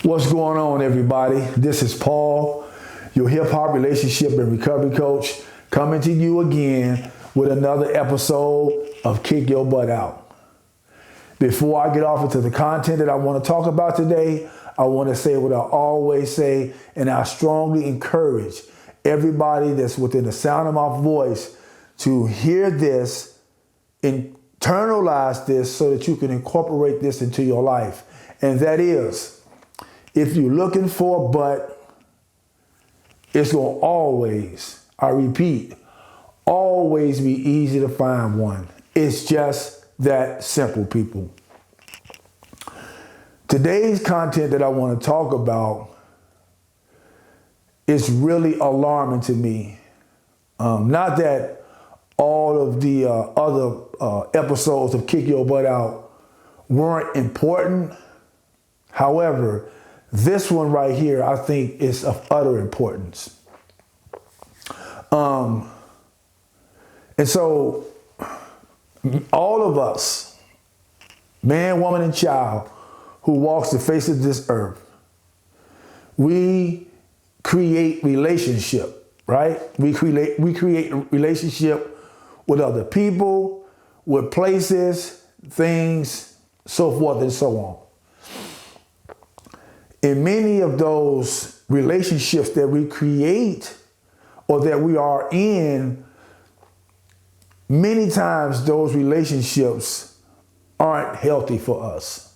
What's going on, everybody? This is Paul, your hip hop relationship and recovery coach, coming to you again with another episode of Kick Your Butt Out. Before I get off into the content that I want to talk about today, I want to say what I always say, and I strongly encourage everybody that's within the sound of my voice to hear this, internalize this so that you can incorporate this into your life. And that is, if you're looking for a butt, it's going to always, I repeat, always be easy to find one. It's just that simple, people. Today's content that I want to talk about is really alarming to me. Not that all of the other episodes of Kick Your Butt Out weren't important. However, this one right here, I think, is of utter importance. And so all of us, man, woman, and child, who walks the face of this earth, we create relationship, right? We create relationship with other people, with places, things, so forth and so on. In many of those relationships that we create or that we are in, many times those relationships aren't healthy for us.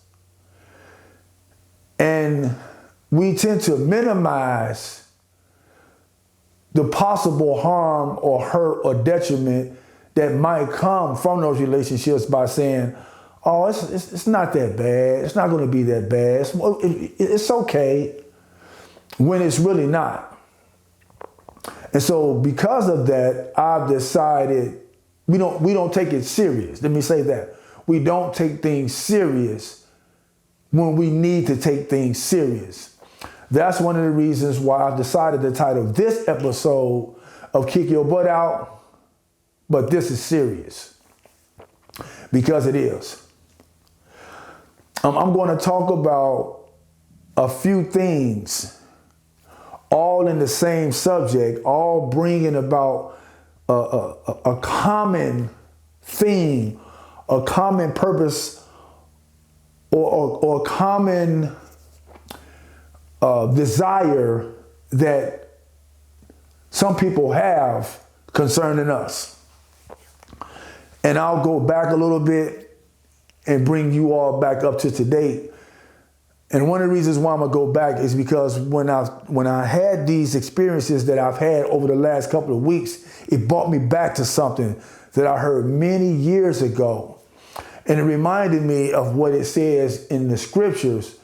And we tend to minimize the possible harm or hurt or detriment that might come from those relationships by saying, oh, it's not that bad. It's not going to be that bad. It's okay, when it's really not. And so because of that, I've decided we don't take it serious. Let me say that. We don't take things serious when we need to take things serious. That's one of the reasons why I've decided to title this episode of Kick Your Butt Out, but this is serious. Because it is. I'm going to talk about a few things, all in the same subject, all bringing about a common theme, a common purpose, or a common desire that some people have concerning us. And I'll go back a little bit and bring you all back up to date. And one of the reasons why I'm gonna go back is because when I had these experiences that I've had over the last couple of weeks, it brought me back to something that I heard many years ago. And it reminded me of what it says in the scriptures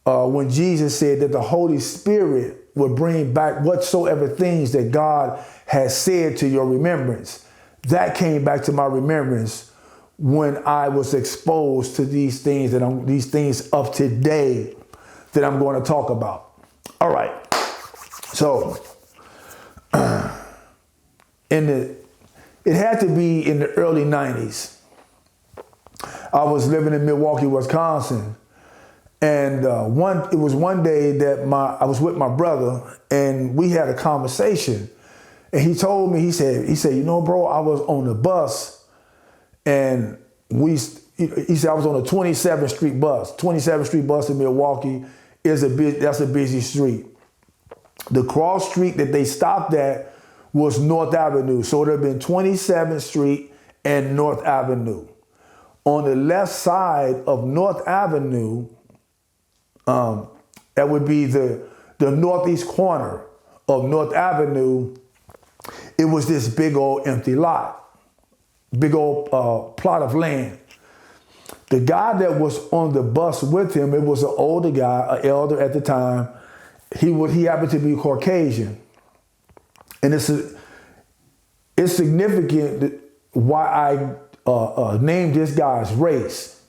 when Jesus said that the Holy Spirit would bring back whatsoever things that God has said to your remembrance. That came back to my remembrance when I was exposed to these things of today that I'm going to talk about. All right. So it had to be in the early 90s. I was living in Milwaukee, Wisconsin. And it was one day that I was with my brother and we had a conversation. And he told me, he said, you know, bro, I was on the bus. And he said, I was on a 27th Street bus. 27th Street bus in Milwaukee that's a busy street. The cross street that they stopped at was North Avenue. So it would have been 27th Street and North Avenue. On the left side of North Avenue, that would be the northeast corner of North Avenue, it was this big old empty lot. Big old plot of land. The guy that was on the bus with him, it was an older guy, an elder at the time. He happened to be Caucasian. And it's significant why I named this guy's race.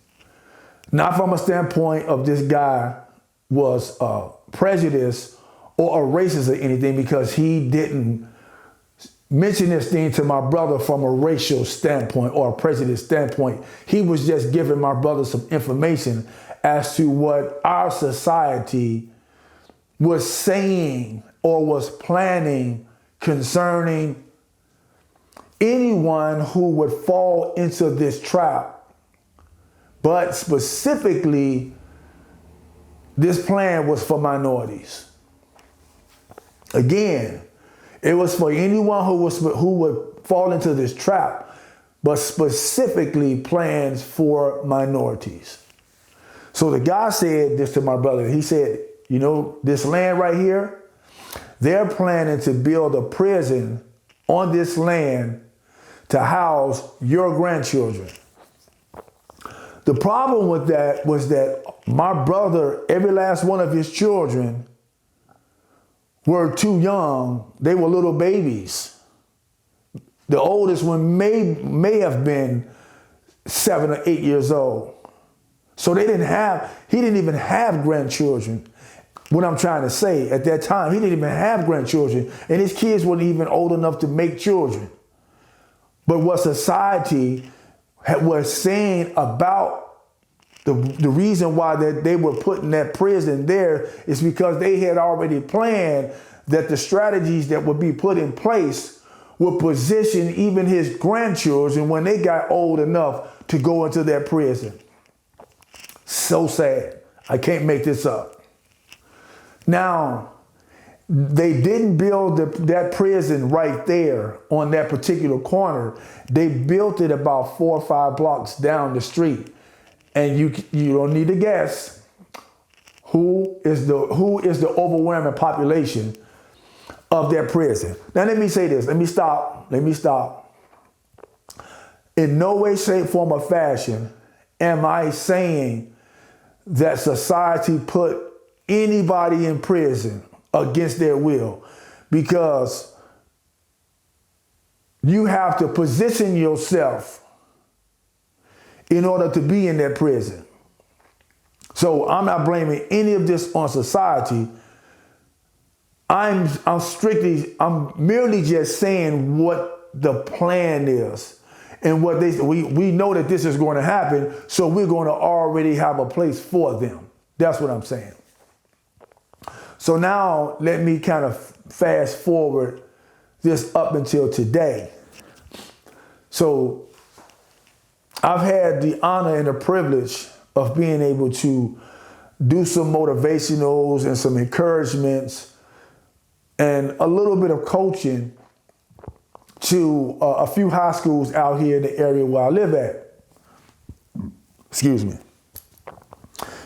Not from a standpoint of this guy was prejudiced or a racist or anything, because he didn't mention this thing to my brother from a racial standpoint or a prejudice standpoint. He was just giving my brother some information as to what our society was saying or was planning concerning anyone who would fall into this trap. But specifically, this plan was for minorities. Again, it was for anyone who would fall into this trap, but specifically plans for minorities. So the guy said this to my brother. He said, you know, this land right here, they're planning to build a prison on this land to house your grandchildren. The problem with that was that my brother, every last one of his children were too young. They were little babies. The oldest one may have been 7 or 8 years old. So he didn't even have grandchildren. What I'm trying to say, at that time, he didn't even have grandchildren, and his kids weren't even old enough to make children. But what society was saying about the reason why they were putting that prison there is because they had already planned that the strategies that would be put in place would position even his grandchildren when they got old enough to go into that prison. So sad. I can't make this up. Now, they didn't build that prison right there on that particular corner. They built it about 4 or 5 blocks down the street. And you don't need to guess who is the overwhelming population of that prison. Now let me say this. Let me stop. In no way, shape, form, or fashion am I saying that society put anybody in prison against their will, because you have to position yourself in order to be in that prison. So I'm not blaming any of this on society. I'm merely just saying what the plan is and what we know that this is going to happen, so we're going to already have a place for them. That's what I'm saying. So now let me kind of fast forward this up until today. So I've had the honor and the privilege of being able to do some motivationals and some encouragements and a little bit of coaching to a few high schools out here in the area where I live at. Excuse me.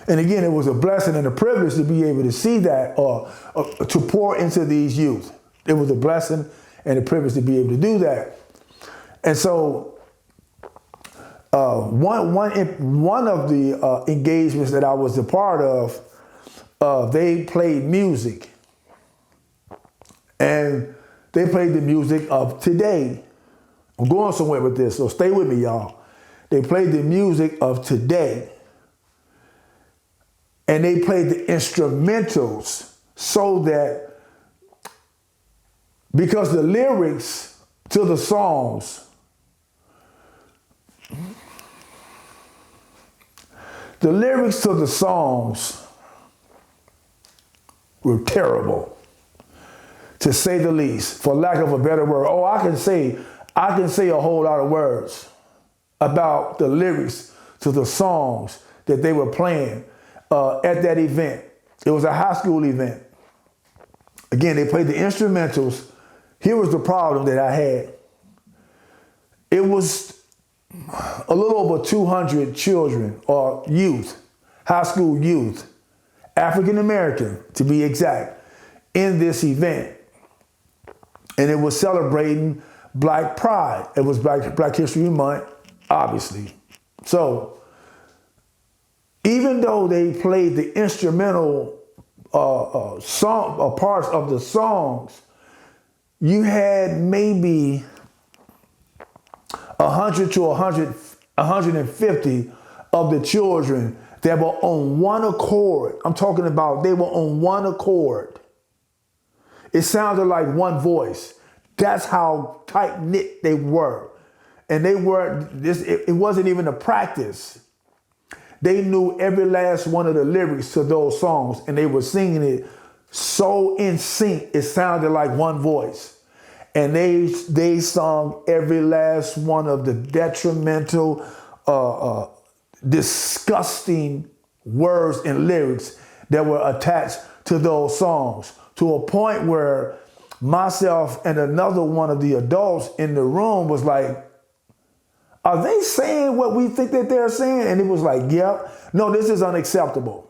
And again, it was a blessing and a privilege to be able to see that or to pour into these youth. It was a blessing and a privilege to be able to do that. And so one of the engagements that I was a part of, they played music. And they played the music of today. I'm going somewhere with this, so stay with me, y'all. They played the music of today. And they played the instrumentals so that, because the lyrics to the songs, were terrible, to say the least, for lack of a better word. Oh, I can say a whole lot of words about the lyrics to the songs that they were playing at that event. It was a high school event. Again, they played the instrumentals. Here was the problem that I had. It was a little over 200 children or youth, high school youth, African American to be exact, in this event. And it was celebrating Black Pride. It was Black History Month, obviously. So even though they played the instrumental parts of the songs, you had maybe 100 to 150 of the children that were on one accord. I'm talking about they were on one accord. It sounded like one voice. That's how tight-knit they were. And they were, it wasn't even a practice. They knew every last one of the lyrics to those songs, and they were singing it so in sync, it sounded like one voice. And they sung every last one of the detrimental, disgusting words and lyrics that were attached to those songs, to a point where myself and another one of the adults in the room was like, are they saying what we think that they're saying? And it was like, yep. No, this is unacceptable.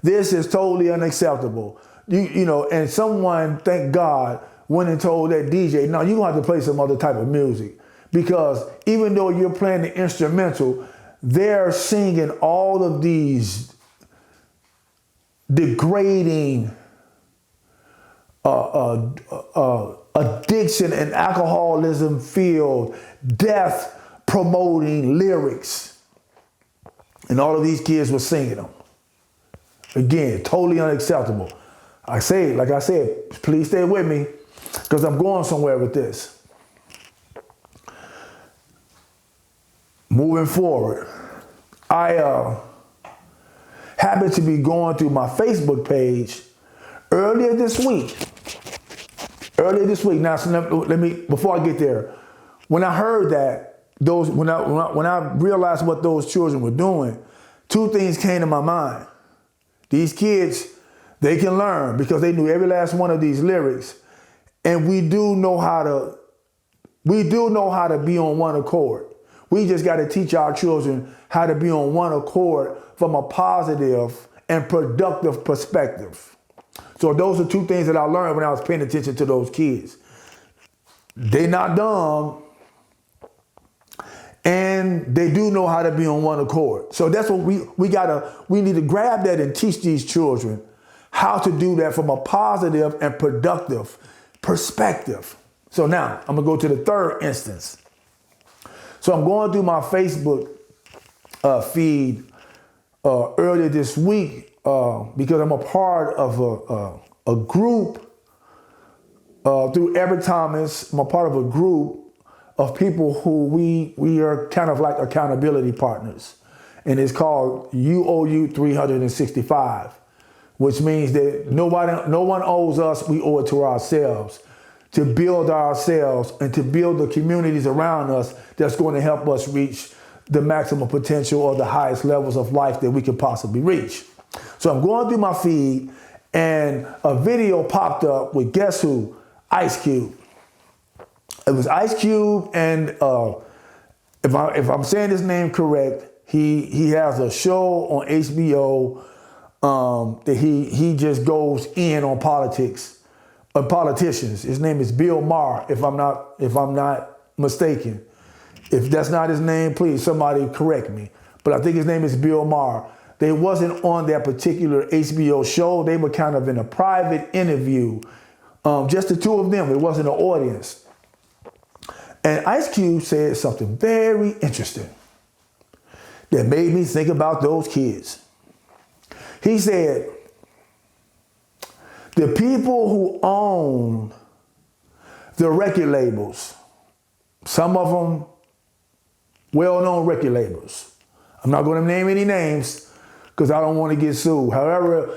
This is totally unacceptable. You know, and someone, thank God, went and told that DJ, no, you're going to have to play some other type of music. Because even though you're playing the instrumental, they're singing all of these degrading addiction and alcoholism filled, death promoting lyrics. And all of these kids were singing them. Again, totally unacceptable. Like I said, please stay with me because I'm going somewhere with this. Moving forward, I happened to be going through my Facebook page earlier this week. Now, so let me, before I get there, when I heard that, when I realized what those children were doing, two things came to my mind. These kids, they can learn because they knew every last one of these lyrics, and we do know how to be on one accord. We just got to teach our children how to be on one accord from a positive and productive perspective. So those are two things that I learned when I was paying attention to those kids. They're not dumb, and they do know how to be on one accord. So that's what we need to grab that and teach these children how to do that from a positive and productive perspective. So now I'm gonna go to the third instance. So I'm going through my Facebook feed earlier this week because I'm a part of a group through Everett Thomas. I'm a part of a group of people who we are kind of like accountability partners. And it's called UOU 365, which means that no one owes us, we owe it to ourselves, to build ourselves and to build the communities around us that's going to help us reach the maximum potential or the highest levels of life that we could possibly reach. So I'm going through my feed and a video popped up with, guess who? Ice Cube. It was Ice Cube, and if I'm saying his name correct, he has a show on HBO that he just goes in on politics, politicians. His name is Bill Maher, if I'm not mistaken. If that's not his name, please somebody correct me. But I think his name is Bill Maher. They wasn't on that particular HBO show. They were kind of in a private interview, just the two of them. It wasn't an audience. And Ice Cube said something very interesting that made me think about those kids. He said, the people who own the record labels, some of them well-known record labels. I'm not going to name any names because I don't want to get sued. However,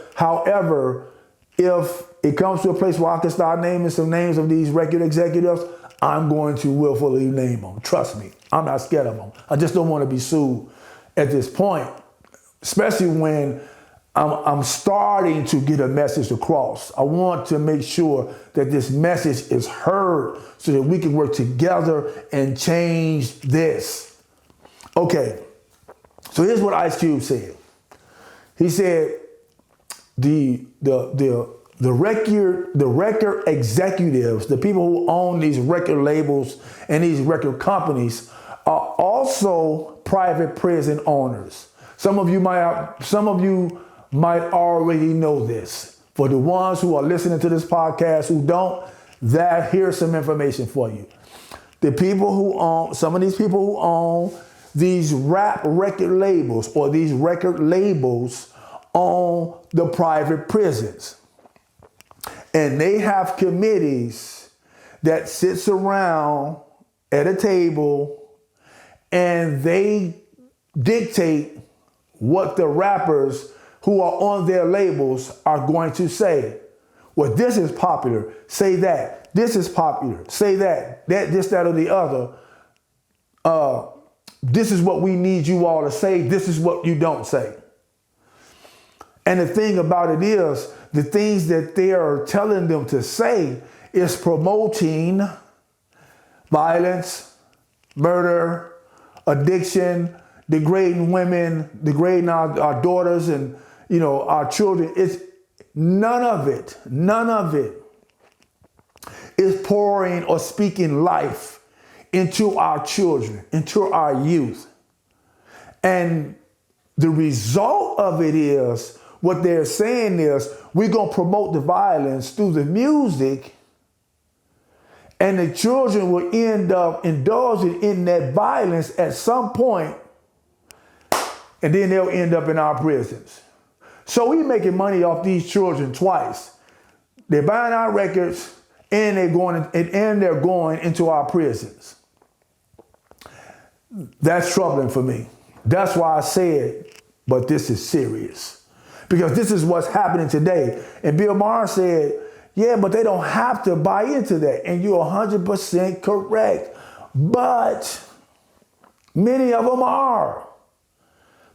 if it comes to a place where I can start naming some names of these record executives, I'm going to willfully name them. Trust me, I'm not scared of them. I just don't want to be sued at this point, especially when I'm starting to get a message across. I want to make sure that this message is heard so that we can work together and change this. Okay, so here's what Ice Cube said. He said the record executives, the people who own these record labels and these record companies, are also private prison owners. Some of you might already know this. For the ones who are listening to this podcast who don't, here's some information for you. Some of these people who own these rap record labels or these record labels own the private prisons. And they have committees that sits around at a table and they dictate what the rappers who are on their labels are going to say. Well, this is popular, say that. This is popular, say that. This, that, or the other. This is what we need you all to say. This is what you don't say. And the thing about it is, the things that they are telling them to say is promoting violence, murder, addiction, degrading women, degrading our daughters and, our children. It's none of it is pouring or speaking life into our children, into our youth. And the result of it is, what they're saying is, we're going to promote the violence through the music, and the children will end up indulging in that violence at some point, and then they'll end up in our prisons. So we're making money off these children twice. They're buying our records, and they're going into our prisons. That's troubling for me. That's why I said, but this is serious. Because this is what's happening today. And Bill Maher said, yeah, but they don't have to buy into that. And you're 100% correct. But many of them are.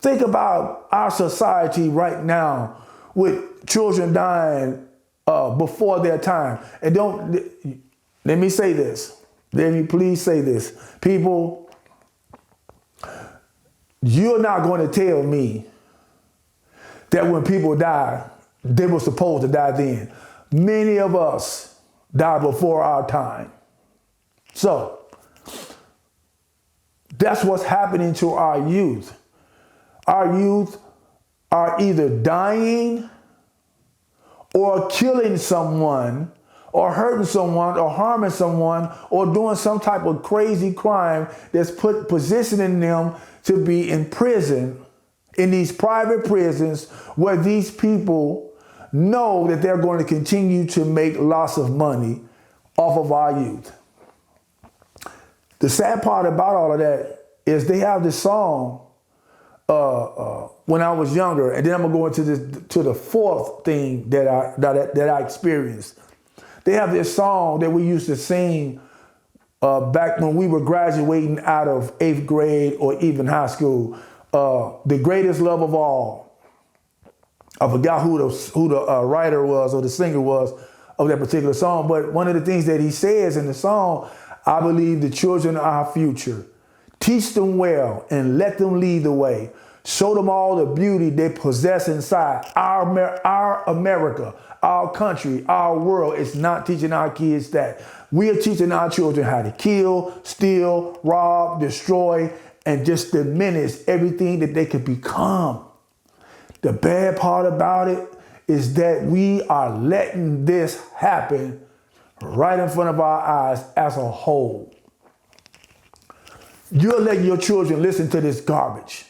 Think about our society right now with children dying before their time. And let me say this. Let me please say this. People, you're not going to tell me that when people die, they were supposed to die then. Many of us die before our time. So that's what's happening to our youth. Our youth are either dying or killing someone or hurting someone or harming someone or doing some type of crazy crime that's positioning them to be in prison, in these private prisons where these people know that they're going to continue to make lots of money off of our youth. The sad part about all of that is they have this song when I was younger, and then I'm gonna go into the fourth thing that I experienced. They have this song that we used to sing back when we were graduating out of 8th grade or even high school. The Greatest Love of All. I forgot who the writer was or the singer was of that particular song, but one of the things that he says in the song, I believe the children are our future. Teach them well and let them lead the way. Show them all the beauty they possess inside. Our America, our country, our world is not teaching our kids that. We are teaching our children how to kill, steal, rob, destroy, and just diminish everything that they could become. The bad part about it is that we are letting this happen right in front of our eyes as a whole. You're letting your children listen to this garbage.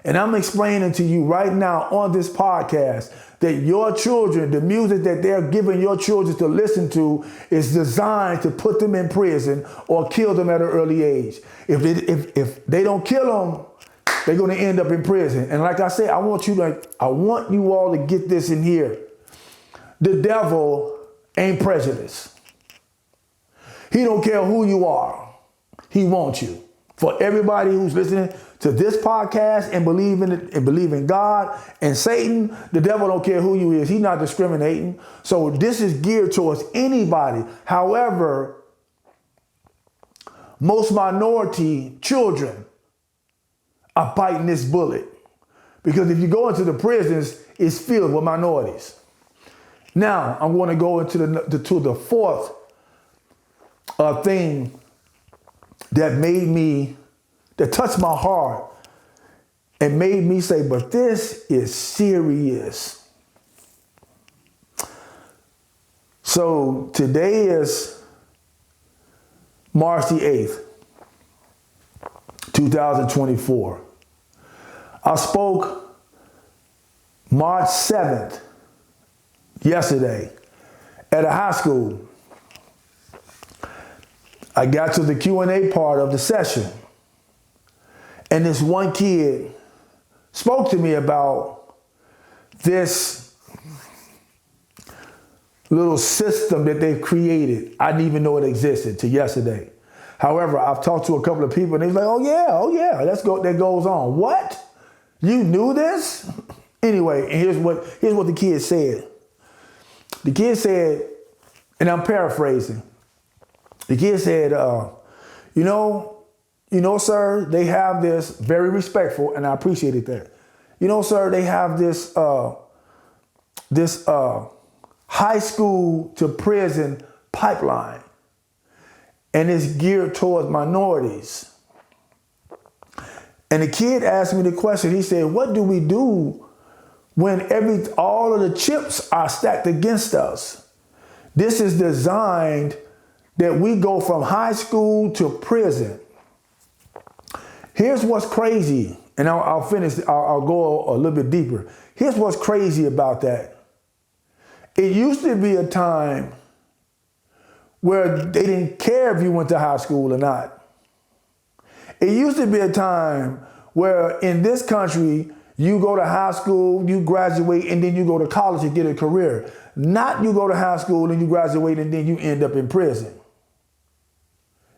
And I'm explaining to you right now on this podcast that your children, the music that they're giving your children to listen to is designed to put them in prison or kill them at an early age. If they don't kill them, they're going to end up in prison. And like I said, I want you all to get this in here. The devil ain't prejudiced. He don't care who you are. He wants you. For everybody who's listening to this podcast and believe in God and Satan, the devil don't care who you is. He's not discriminating. So this is geared towards anybody. However, most minority children are biting this bullet. Because if you go into the prisons, it's filled with minorities. Now, I'm going to go into the fourth thing that touched my heart and made me say, but this is serious. So today is March the 8th, 2024. I spoke March 7th, yesterday, at a high school. I got to the Q&A part of the session, and this one kid spoke to me about this little system that they've created. I didn't even know it existed till yesterday. However, I've talked to a couple of people and they're like, oh yeah, let's go. That goes on. What? You knew this? Anyway, and here's what the kid said. The kid said, and I'm paraphrasing. The kid said, you know, sir, they have this, very respectful, and I appreciated that. You know, sir, they have this high school to prison pipeline, and it's geared towards minorities. And the kid asked me the question. He said, what do we do when all of the chips are stacked against us? This is designed that we go from high school to prison. Here's what's crazy, and I'll finish, I'll go a little bit deeper. Here's what's crazy about that. It used to be a time where they didn't care if you went to high school or not. It used to be a time where in this country, you go to high school, you graduate, and then you go to college and get a career. Not you go to high school and you graduate and then you end up in prison.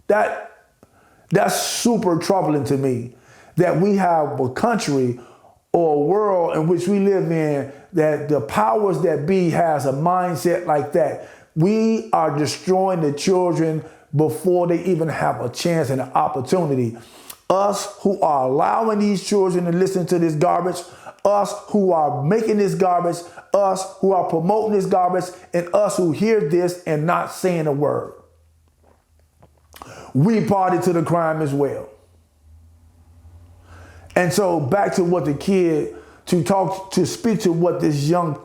That's super troubling to me, that we have a country or a world in which we live in that the powers that be has a mindset like that. We are destroying the children before they even have a chance and an opportunity. Us who are allowing these children to listen to this garbage, us who are making this garbage, us who are promoting this garbage, and us who hear this and not saying a word. We party to the crime as well. And so back to what the kid, to speak to what this young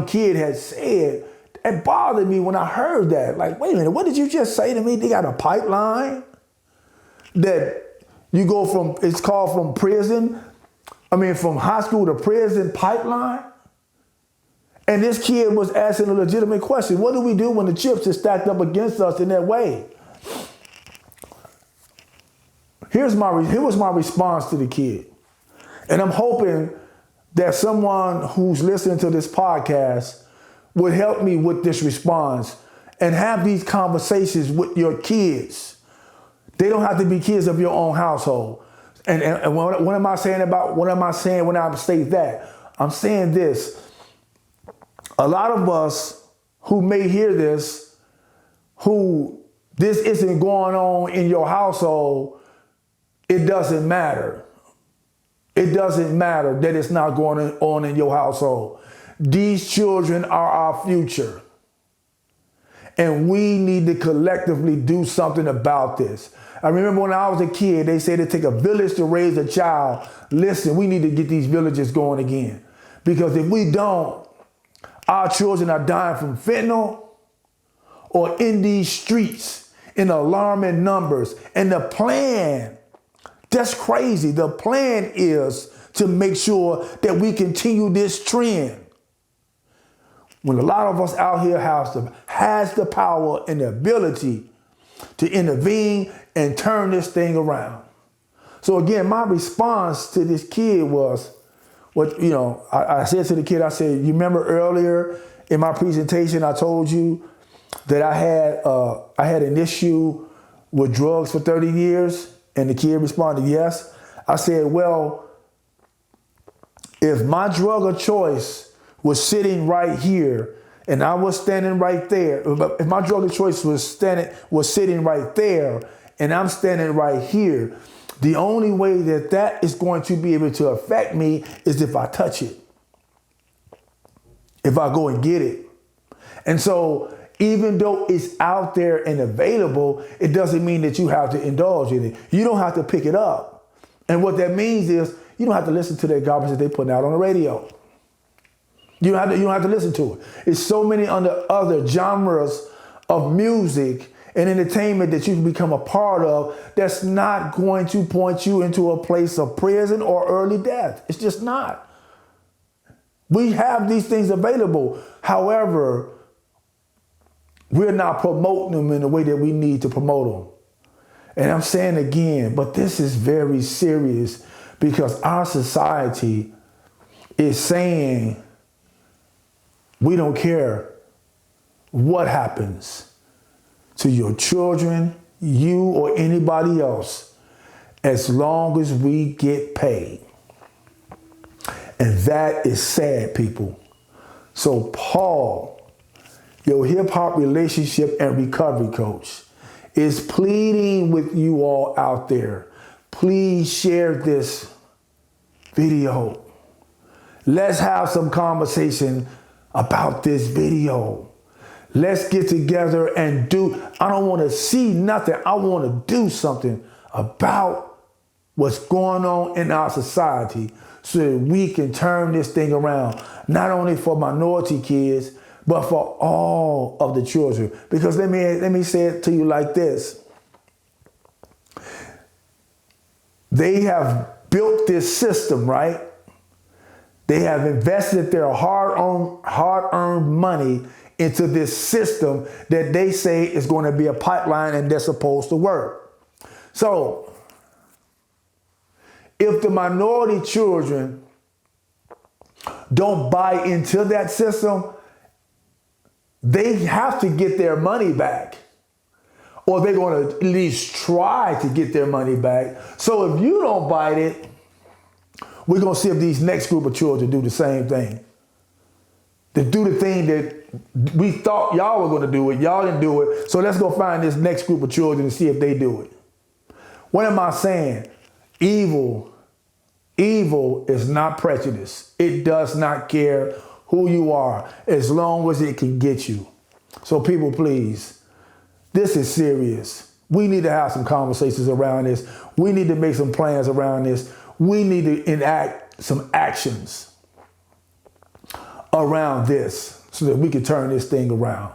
kid had said, it bothered me when I heard that. Like, wait a minute, what did you just say to me? They got a pipeline that you go from, it's called from high school to prison pipeline? And this kid was asking a legitimate question. What do we do when the chips are stacked up against us in that way? Here was my response to the kid. And I'm hoping that someone who's listening to this podcast would help me with this response and have these conversations with your kids. They don't have to be kids of your own household. And what am I saying when I say that? I'm saying this. A lot of us who may hear this, who this isn't going on in your household, it doesn't matter. It doesn't matter that it's not going on in your household. These children are our future. And we need to collectively do something about this. I remember when I was a kid, they said it take a village to raise a child. Listen, we need to get these villages going again. Because if we don't, our children are dying from fentanyl or in these streets in alarming numbers. And the plan, that's crazy. The plan is to make sure that we continue this trend. When a lot of us out here has the power and the ability to intervene and turn this thing around. So again, my response to this kid was, I said to the kid, I said, you remember earlier in my presentation, I told you that I had an issue with drugs for 30 years? And the kid responded, yes. I said, well, if my drug of choice was sitting right here and I was standing right there, if my drug of choice was sitting right there and I'm standing right here, the only way that is going to be able to affect me is if I touch it, if I go and get it. And so even though it's out there and available, it doesn't mean that you have to indulge in it. You don't have to pick it up. And what that means is you don't have to listen to that garbage that they put out on the radio. You don't have to listen to it. It's so many other genres of music and entertainment that you can become a part of that's not going to point you into a place of prison or early death. It's just not. We have these things available. However, we're not promoting them in the way that we need to promote them. And I'm saying again, but this is very serious Because our society is saying we don't care what happens to your children, you, or anybody else, as long as we get paid. And that is sad, people. So Paul, your hip-hop relationship and recovery coach, is pleading with you all out there. Please share this video. Let's have some conversation about this video. Let's get together and I don't want to see nothing. I want to do something about what's going on in our society so that we can turn this thing around, not only for minority kids, but for all of the children. Because let me say it to you like this. They have built this system, right? They have invested their hard-earned money into this system that they say is going to be a pipeline and they're supposed to work. So, if the minority children don't buy into that system, they have to get their money back. Or they're going to at least try to get their money back. So if you don't bite it, we're going to see if these next group of children do the same thing. They do the thing that we thought y'all were going to do it. Y'all didn't do it. So let's go find this next group of children and see if they do it. What am I saying? Evil is not prejudice. It does not care who you are as long as it can get you. So people, please, this is serious. We need to have some conversations around this. We need to make some plans around this. We need to enact some actions around this so that we can turn this thing around.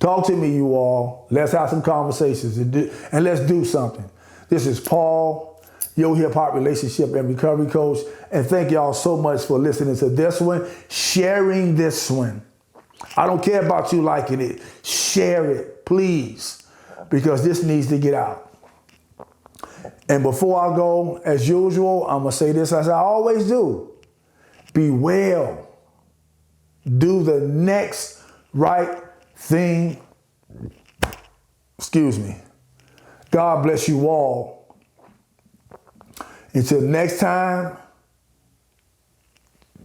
Talk to me, you all. Let's have some conversations and let's do something. This is Paul, your hip-hop relationship and recovery coach. And thank y'all so much for listening to this one, sharing this one. I don't care about you liking it. Share it, please, because this needs to get out. And before I go, as usual, I'm going to say this as I always do. Be well. Do the next right thing. Excuse me. God bless you all. Until next time,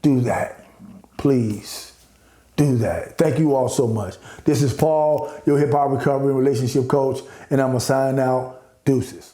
do that. Please do that. Thank you all so much. This is Paul, your hip-hop recovery and relationship coach, and I'm going to sign out. Deuces.